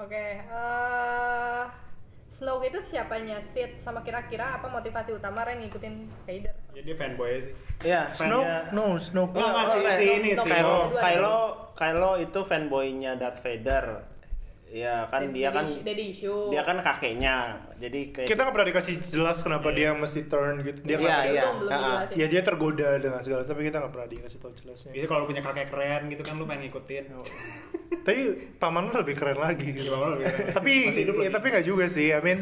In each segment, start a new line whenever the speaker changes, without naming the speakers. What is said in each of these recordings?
Oke, Snoke itu siapanya Sid sama kira-kira apa motivasi utama Ren ngikutin Vader?
Ya dia fanboy sih.
Iya,
Snoke.
Enggak sih ini sih.
Kylo itu fanboynya Darth Vader. Ya kan dia kan
Daddy issue.
dia kan kakeknya. Jadi kayak
Kita nggak pernah dikasih jelas kenapa dia mesti turn gitu. Dia
Iya,
kan
iya.
Belum dijelasin.
ya dia tergoda dengan segala, tapi kita nggak pernah dikasih tahu jelasnya.
Biasanya kalau punya kakek keren gitu kan lu pengen ngikutin.
Tapi paman lu lebih keren lagi gitu.
Paman lu lebih keren.
tapi
Masih hidup lagi.
tapi nggak juga sih. I mean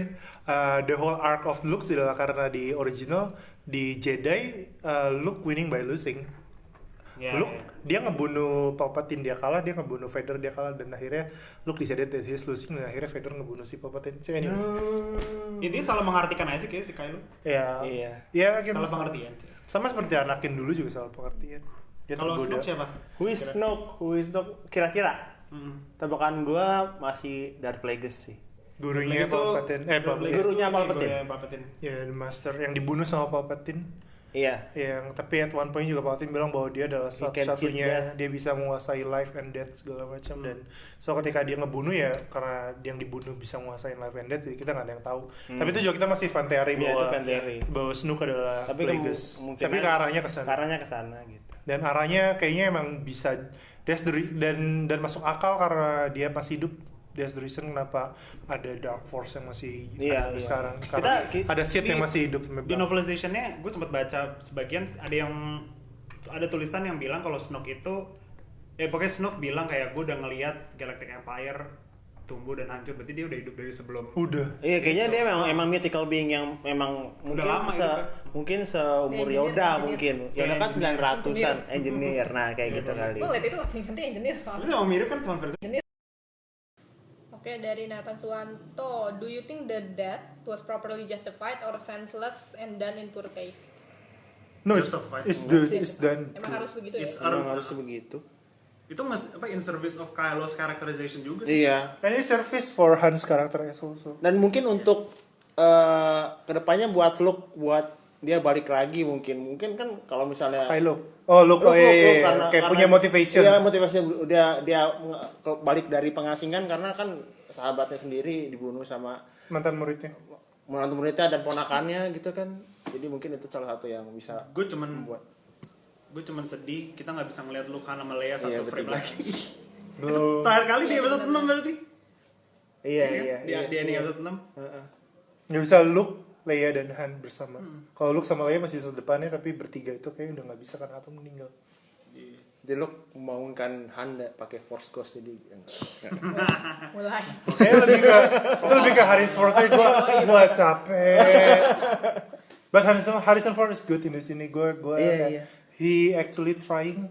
the whole arc of Luke adalah karena di original di Jedi Luke winning by losing.
Ya,
Luke
ya.
dia ngebunuh Palpatine, dia kalah, dia ngebunuh Vader, dia kalah, dan akhirnya Luke decided that he's losing, dan akhirnya Vader ngebunuh si Palpatine. So anyway,
Intinya salah mengartikan aja sih kayak si Kylo.
ya,
Iya.
ya gitu.
Salah pengertian.
Sama seperti Anakin dulu juga salah pengertian. Dia
Kalau
tergoda.
Snoke siapa?
Who is Snoke kira-kira. Tebakan gua masih Darth Plagueis sih.
Gurunya
Itu
Palpatine,
Gurunya Palpatine.
ya the Master yang dibunuh sama Palpatine.
Iya.
Yang tapi at one point juga Palpatine bilang bahwa dia adalah
He can
satu-satunya dia bisa menguasai life and death segala macam, dan so ketika dia ngebunuh ya karena yang dibunuh bisa menguasai life and death, jadi kita nggak ada yang tahu. Tapi itu juga kita masih fan theory
Iya,
bahwa
itu fan theory.
Snoke adalah
Tapi
Plagueis.
kemungkinan
Tapi ke arahnya ke sana.
Arahnya ke sana gitu.
Dan arahnya kayaknya emang bisa dan masuk akal karena dia masih hidup. That's the reason kenapa ada Dark Force yang masih ada sekarang. Karena ada Sith yang masih hidup.
Di novelizationnya gue sempat baca sebagian ada tulisan yang bilang kalau Snoke itu pokoknya Snoke bilang kayak gue udah ngelihat Galactic Empire tumbuh dan hancur, berarti dia udah hidup dari sebelum.
Udah.
Iya, kayaknya dia emang mythical being yang memang mungkin
lama
mungkin seumur Yoda mungkin. Yoda kan 900-an engineer. Nah, kayak gitu kali.
Gue liat itu nanti engineer
Itu
soalnya.
sama mirip kan cuma versi.
Oke, dari Nathan Suwanto, do you think the death was properly justified or senseless and done in poor taste?
No,
Justified.
it's done.
Emang harus begitu ya?
It's
Emang harus begitu.
Itu in service of Kylo's characterization juga sih.
Iya.
And it's service for Han's character as also.
Dan mungkin untuk kedepannya buat Luke, buat dia balik lagi mungkin kan kalau misalnya
Kylo. Oh, Luke, kayak punya motivation.
Iya, motivasi dia balik dari pengasingan karena kan sahabatnya sendiri dibunuh sama
Mantan muridnya.
muridnya dan ponakannya gitu kan. Jadi mungkin itu salah satu yang bisa
Gue cuman sedih kita nggak bisa ngeliat Luke sama Leia satu
Iya,
frame
bertiga.
lagi. Itu terakhir kali di episode 6 berarti.
Iya.
Di ending episode 6.
Nggak bisa Luke, Leia dan Han bersama. Kalau Luke sama Leia masih bisa depannya, tapi bertiga itu kayaknya udah nggak bisa karena Atom meninggal.
Jadi Luke membangunkan Han pakai Force Ghost jadi enggak.
Mulai.
Kayaknya lebih ke Harrison Ford aja. Gue capek. But Harrison Ford is good in the sini.
Iya.
He actually trying.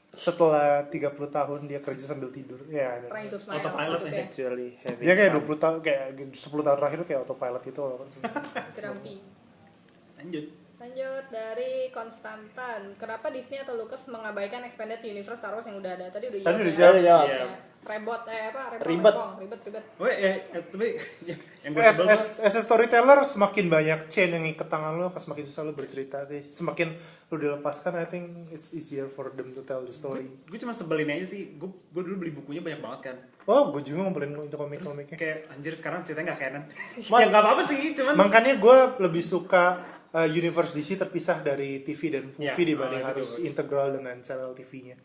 Setelah 30 tahun dia kerja sambil tidur. Ya.
Trying to smile.
Autopilot
maksudnya.
Actually heavy.
Dia kayak 20 tahun, kayak 10 tahun terakhir kayak autopilot gitu.
Grumpy.
Lanjut
Lanjut dari Konstantan. Kenapa Disney atau Lucas mengabaikan expanded universe Star Wars yang udah ada? Tadi udah
Tadi udah
ya.
jawab.
Iya.
Ya. Ribet.
Ribet.
Weh, tapi yang gue
As
sebel tuh
a storyteller semakin banyak chain yang ngikat tangan lo, semakin susah lo bercerita sih. Semakin lo dilepaskan, I think it's easier for them to tell the story.
gue cuma sebelin aja sih. Gue dulu beli bukunya banyak banget kan.
Oh, gue juga ngumpulin itu
Terus
komik-komiknya.
kayak anjir sekarang ceritanya nggak canon. Ya nggak apa-apa sih, cuman
Makanya gue lebih suka universe DC terpisah dari TV dan movie
Ya,
dibanding
itu
harus
juga.
integral dengan serial TV-nya.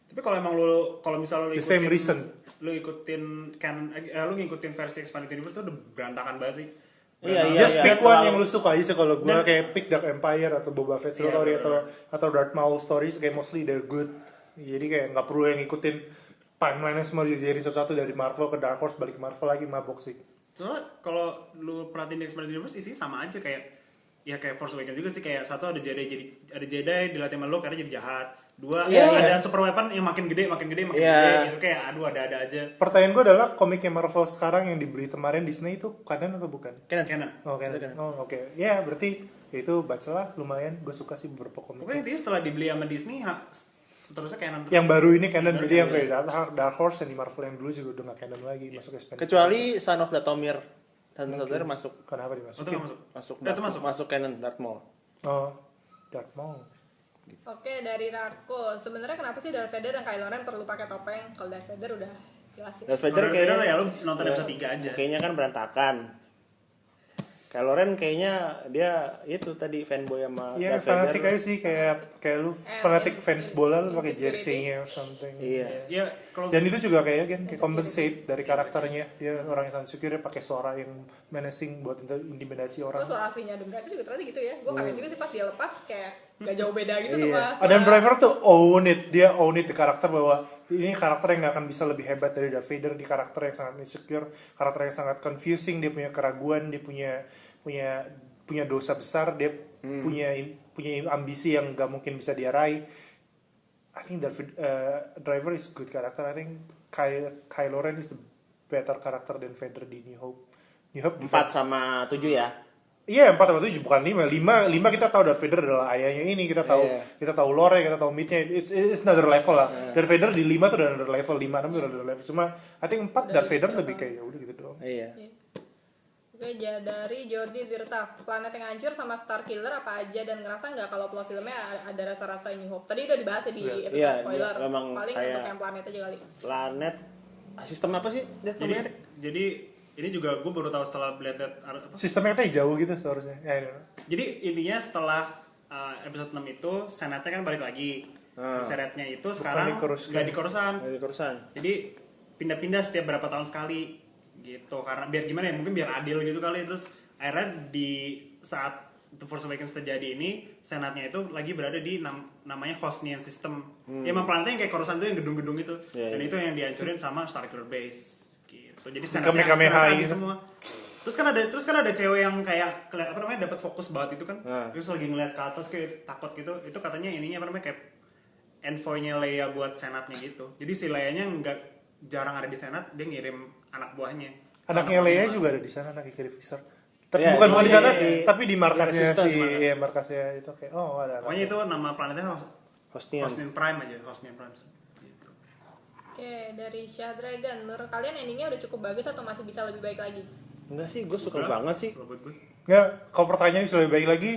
tapi kalau emang kalau misalnya
The same reason.
lu ikutin lu ngikutin versi expanded universe tuh udah berantakan banget sih.
Iya,
Just pick one
terlalu-
yang lu suka aja sih. Kalau gue
Dan-
kayak pick Dark Empire atau Boba Fett
Iya,
story
bener.
atau Darth Maul stories, kayak mostly they're good. Jadi kayak nggak perlu yang ngikutin timeline semua jadi satu-satu dari Marvel ke Dark Horse balik ke Marvel lagi, mabok sih.
Soalnya kalau lu perhatiin di expanded universe isi sama aja kayak Force Awakens juga sih, kayak satu ada Jedi dilatih sama lu karena jadi jahat. Dua ada super weapon yang makin gede
Iya.
gitu, kayak ada aja.
Pertanyaan gue adalah komiknya Marvel sekarang yang dibeli kemarin Disney itu canon atau bukan?
Canon.
Oh, canon. Oh, oke. Ya, berarti itu bacalah lumayan. Gue suka sih beberapa komik.
Pokoknya intinya setelah dibeli sama Disney seterusnya canon terus.
Yang baru ini canon,
Baru
jadi yang
canon.
kayak Dark Horse yang di Marvel yang dulu juga udah gak canon lagi, masuk expanded.
Kecuali Son of Dathomir. Son of Dathomir masuk
Kenapa
Oh, itu
dimasukin?
nggak masuk. Itu
masuk canon Darth Maul.
Oh, Darth Maul.
Oke, dari Rako. Sebenarnya kenapa sih Darth Vader dan Kylo Ren perlu pakai topeng? Kalau Darth Vader udah jelasin.
Darth Vader
Kalau Vader
kayaknya
ya lu nonton episode 3 aja.
kayaknya kan berantakan. Kylo Ren kayaknya dia itu tadi fanboy sama
Iya,
Darth
fanatik
Vader.
aja sih, kayak lu fanatik fans bola lu pakai jersey-nya or something.
Iya.
Ya kalau
Dan itu juga kayak compensate dari karakternya. Dia orang yang sangat secure, dia pakai suara yang menacing buat intimidasi
Terus
orang.
suara aslinya Adam Driver juga ternyata gitu ya. Gue kaget juga sih pas dia lepas kayak gak jauh beda gitu
Iya.
sama
Adam Driver tuh own it, dia own it di karakter bahwa ini karakter yang gak akan bisa lebih hebat dari Darth Vader, di karakter yang sangat insecure, karakter yang sangat confusing, dia punya keraguan, dia punya dosa besar, dia punya ambisi yang gak mungkin bisa dia raih. I think Driver is good character. I think Kylo Ren is the better character than Vader di New Hope.
4 sama 7 ya.
Iya, 4 sama 7 bukan 5. 5 kita tahu Darth Vader adalah ayahnya ini, kita tahu kita tahu lore, kita tahu myth-nya. It's another level lah. Darth Vader di 5 tuh udah another level, 5 6 tuh udah another level. Cuma I think 4 Darth Vader lebih kayak ya udah gitu doang.
Iya.
Oke, dari Jordi Tirta, planet yang hancur sama Star Killer apa aja dan ngerasa nggak kalau plot filmnya ada rasa-rasa New Hope? Tadi udah dibahas ya di episode
Iya,
spoiler.
dia memang
Paling
kayak-
untuk yang planet aja kali.
Planet sistem apa sih? Dia namanya?
jadi ini juga gue baru tahu setelah lihat apa.
Sistemnya katanya jauh gitu seharusnya. Ya, I don't know.
Jadi intinya setelah episode 6 itu senatnya kan balik lagi. Senatnya itu sekarang
di Coruscant.
nggak di Coruscant.
Dari Coruscant.
Jadi pindah-pindah setiap berapa tahun sekali gitu. Karena biar gimana ya, mungkin biar adil gitu kali. Terus akhirnya di saat The Force Awakens terjadi ini, senatnya itu lagi berada di namanya Hosnian System. Ya emang planetnya yang kayak Coruscant itu yang gedung-gedung itu.
Yeah,
Dan
yeah.
itu yang dihancurin sama Starkiller Base gitu. Jadi
Kamehameha
senatnya habis
gitu.
semua. Terus kan ada cewek yang kayak apa namanya dapat fokus banget itu kan. Terus lagi ngeliat ke atas kayak takut gitu. Itu katanya ininya apa namanya kayak envoy-nya Leia buat senatnya gitu. Jadi si Leia-nya nggak jarang ada di senat, dia ngirim anak buahnya.
Anaknya
Anak
Leia
buahnya.
juga ada di sana, anaknya Carrie Fisher. Tapi
Iya,
bukan di sana,
di-
tapi di markasnya
Resistance
si
mana?
ya, markasnya itu kayak ada.
Pokoknya itu nama planetnya
Hosnian.
Hosnian Prime aja, Hosnian Prime. Gitu.
Oke, dari Syah Dragon, menurut kalian endingnya udah cukup bagus atau masih bisa lebih baik lagi?
Enggak sih, gue suka
Udah,
banget sih.
Kalau buat gue.
Nggak, kalau pertanyaannya bisa lebih baik lagi,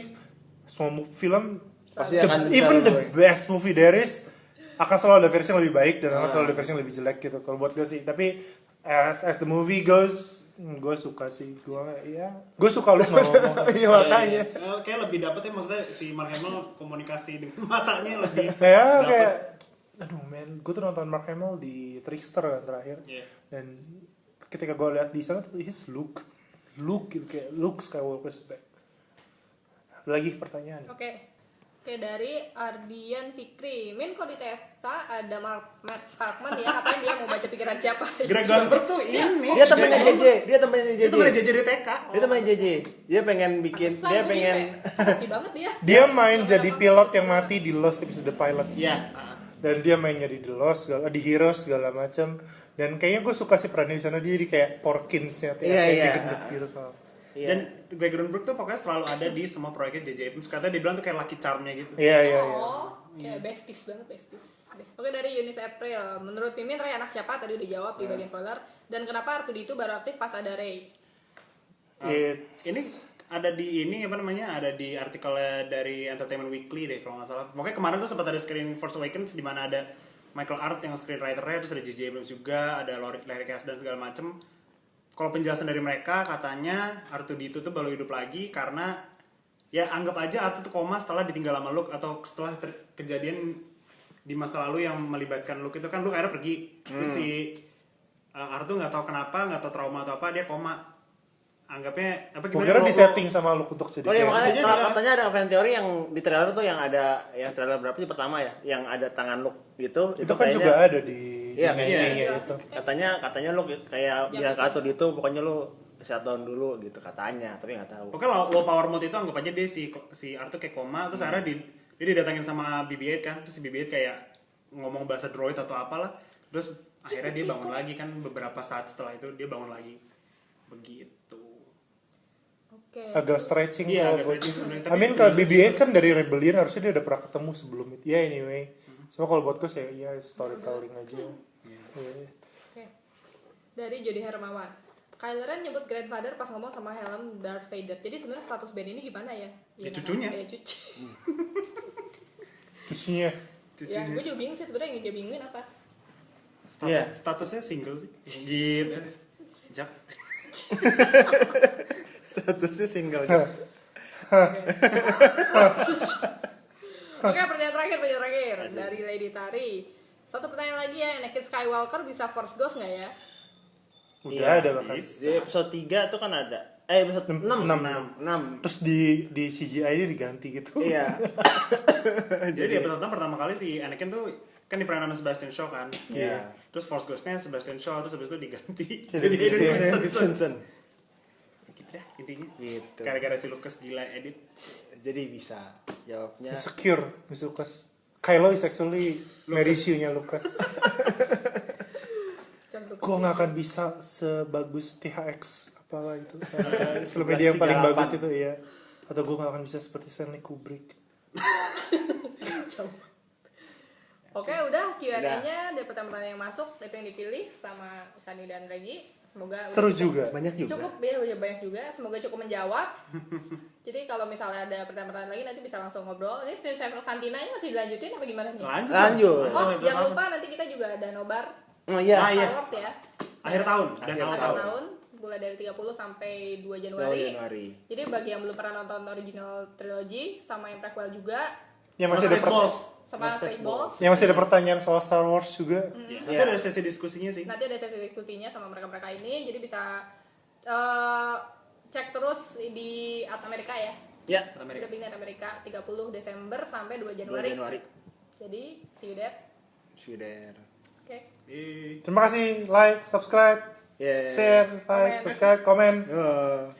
semua film
Pasti akan bisa
even the
lebih baik.
best movie there is akan selalu ada versi yang lebih baik dan akan selalu ada versi yang lebih jelek gitu. Kalau buat gue sih, tapi as the movie goes, gue suka sih. Gue suka lu ngomong. Iya makanya.
Kayak lebih dapet ya maksudnya si Mark Hamill komunikasi dengan matanya lebih
Ya
dapet.
kayak, aduh men, gue tuh nonton Mark Hamill di Trickster kan terakhir.
Iya.
Dan ketika gue lihat di sana tuh his look gitu kayak Luke Skywalker's back. Lagi pertanyaan.
Oke, dari Ardian Fikri, Min kok di TFA ada Matt Parkman ya, katanya dia mau baca pikiran siapa?
Greg Gunberg tuh ini.
Dia temennya JJ, dia temennya JJ.
Itu udah jadi TK.
Dia temennya JJ. Dia pengen bikin,
Pantesan
dia
gua
pengen
mati banget dia.
Dia main jadi pilot yang mati di Lost episode pilot.
Iya.
Dan dia main jadi di Lost, di Heroes segala macam. Dan kayaknya gue suka sih perannya di sana, dia jadi kayak Porkins-nya, kayak
Iya.
gendut gitu sama.
Iya.
Dan Greg Grunberg tuh pokoknya selalu ada di semua proyeknya J.J. Abrams. Katanya dia bilang tuh kayak lucky charm-nya gitu.
Iya.
Oh, ya besties banget besties. Oke, dari Yunis April, menurut Mimin Rey anak siapa? Tadi udah jawab di bagian spoiler. Dan kenapa R2D2 baru aktif pas ada Rey?
Ini ada di ini apa namanya? Ada di artikelnya dari Entertainment Weekly deh kalau nggak salah. Pokoknya kemarin tuh sempat ada screening Force Awakens di mana ada Michael Art yang screenwriter-nya, terus ada J.J. Abrams juga, ada Larry Kasdan segala macem. Kalau penjelasan dari mereka katanya R2D2 tuh baru hidup lagi karena ya anggap aja R2 tuh koma setelah ditinggal sama Luke atau setelah kejadian di masa lalu yang melibatkan Luke itu kan Luke akhirnya pergi. Terus si R2 nggak tahu kenapa, nggak tahu trauma atau apa dia koma. Anggapnya apa
Gue kira di setting sama Luke untuk jadi
Oh iya,
kayak-
makanya
Biasanya
kalau
dia-
katanya ada fan teori yang di trailer tuh yang ada, yang trailer berapa sih pertama ya, yang ada tangan Luke gitu.
itu kan
kayaknya-
juga ada di
Iya, kayaknya
ininya itu.
katanya Luke kayak bilang ke Arthur itu pokoknya lu shutdown dulu gitu katanya, tapi nggak tahu.
Pokoknya low power mode itu anggap aja dia si Arthur kayak koma terus akhirnya dia didatangin sama BB-8 kan, terus si BB-8 kayak ngomong bahasa droid atau apalah, terus akhirnya dia bangun lagi kan beberapa saat setelah itu dia bangun lagi begitu.
Oke.
Agak stretching
Iya,
kalau
agak
buat
stretching
itu.
sebenarnya,
I
tapi
mean kalau BB-8 kan dari Rebellion harusnya dia udah pernah ketemu sebelum itu. Ya anyway. Cuma kalau buat gue sih ya storytelling aja. Iya.
Oke. Dari Jody Hermawan. Kylo Ren nyebut grandfather pas ngomong sama helm Darth Vader. Jadi sebenarnya status Ben ini gimana ya?
Ya, cucunya.
Ya, cucu.
Cucunya.
Ya, gue juga bingung sih sebenarnya yang dia bingungin apa.
Iya.
Statusnya single sih. Gitu. Jak.
Statusnya single.
Oke, pertanyaan terakhir dari Lady Tari. Satu pertanyaan lagi ya, Anakin Skywalker bisa Force Ghost nggak ya?
Udah ada bahkan.
Di episode 3 tuh kan ada. Episode 6.
Terus di CGI ini diganti gitu.
Iya.
Jadi di episode 6 pertama kali si Anakin tuh kan diperanin sama Sebastian Shaw kan.
Iya.
Terus Force Ghost-nya Sebastian Shaw terus habis itu diganti.
Jadi
Simpson.
Gitu dah intinya.
Gitu.
Gara-gara si Lucas gila edit.
Jadi bisa jawabnya.
insecure Miss Lucas. Kylo is actually Mary Sue-nya Lucas. Gua nggak akan bisa sebagus THX apalah itu. Film media yang paling
1138.
bagus itu ya. Atau gua nggak akan bisa seperti Stanley Kubrick.
Oke, udah Q&A-nya dari pertanyaan yang masuk itu yang dipilih sama Sani dan Regi. Semoga
Seru
udah
juga.
Banyak juga.
cukup ya, udah banyak juga. Semoga cukup menjawab. Jadi kalau misalnya ada pertanyaan lagi nanti bisa langsung ngobrol. Ini Spin Cyber Cantina ini masih dilanjutin apa gimana nih?
Lanjut.
Oh, jangan lupa nanti kita juga ada nobar
Oh iya.
Star Wars ya.
Akhir tahun dan
Akhir
awal
Akhir
tahun.
tahun mulai dari 30 sampai 2
2
Januari.
Januari.
Jadi bagi yang belum pernah nonton original trilogy sama yang prequel juga
Yang masih ada
Spaceballs.
sama Spaceballs.
yang masih ada pertanyaan soal Star Wars juga.
Nanti ada sesi diskusinya sih.
Nanti ada sesi diskusinya sama mereka-mereka ini, jadi bisa cek terus di At Amerika ya.
Ya.
Sudah pindah Amerika 30 Desember sampai 2
2
Januari.
Januari.
Jadi see you there.
See you there.
Oke.
Terima kasih, like, subscribe,
Yeah.
share, like,
Komen.
subscribe, komen.
Oh.